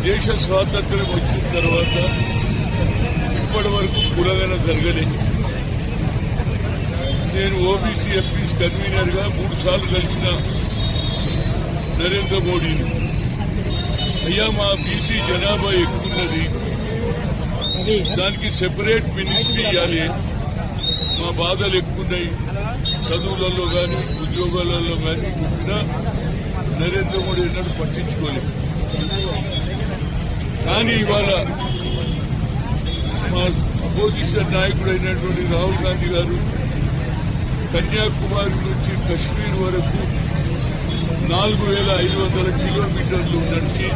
దేశ స్వాతంత్ర్యం వచ్చిన తర్వాత ఇప్పటి వరకు కులగన జరగలేదు. నేను ఓబీసీ ఎంపీస్ కన్వీనర్ గా 3 సార్లు కలిసిన నరేంద్ర మోడీని, అయ్యా మా బీసీ జనాభా ఎక్కున్నది, దానికి సెపరేట్ మినిస్ట్రీ ఇవ్వాలి, మా బాధలు ఎక్కున్నాయి చదువులలో కానీ ఉద్యోగాలలో కానీ చెప్పినా నరేంద్ర మోడీ ఎన్నడూ పట్టించుకోలేదు. కానీ ఇవాళ మా అపోజిషన్ నాయకుడు అయినటువంటి రాహుల్ గాంధీ గారు కన్యాకుమారి నుంచి కశ్మీర్ వరకు 4,500 కిలోమీటర్లు నడిచి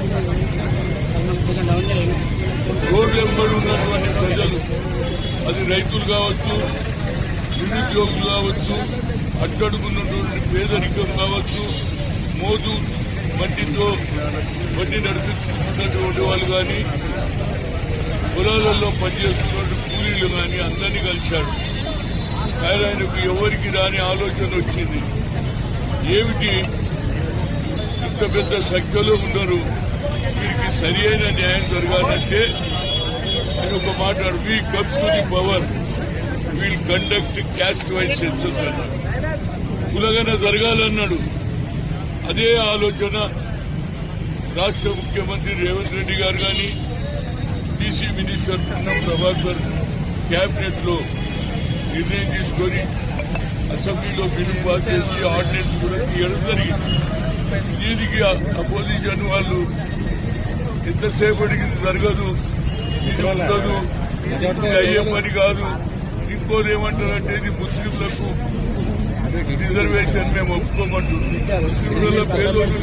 రోడ్డు వెంబడి ఉన్నటువంటి ప్రజలు, అది రైతులు కావచ్చు, నిరుద్యోగులు కావచ్చు, అట్టడుగున్నటువంటి పేదరికం కావచ్చు, మోదు మట్టి నడిపిస్తున్నటువంటి వాళ్ళు కానీ, పొలాలలో పనిచేస్తున్నటువంటి కూలీలు కానీ అందరినీ కలిశాడు. ఆయనకు ఎవరికి రాని ఆలోచన వచ్చింది, ఏమిటి ఇంత పెద్ద సంఖ్యలో ఉన్నారు, వీరికి సరి అయిన న్యాయం జరగాలంటే ఆయన ఒక మాట్లాడు, we come to the power wheel conduct caste wise census అన్నాడు. కులగన జరగాలన్నాడు. అదే ఆలోచన రాష్ట్ర ముఖ్యమంత్రి రేవంత్ రెడ్డి గారు కానీ, బీసీ మినిస్టర్ పున్నం ప్రభాకర్ కేబినెట్ లో నిర్ణయం తీసుకొని అసెంబ్లీలో బిల్లు పాస్ చేసి ఆర్డినెన్స్ కూడా తీయడం జరిగింది. దీనికి అపోజిషన్ వాళ్ళు ఎంతసేపటికి జరగదు, ఇది ఉండదు, అయ్యే పని కాదు, ఇంకోరు ఏమంటారంటే ఇది ముస్లింలకు రిజర్వేషన్ మేము ఒప్పుకోమంటున్నాం. ముస్లింల పేదోళ్ళు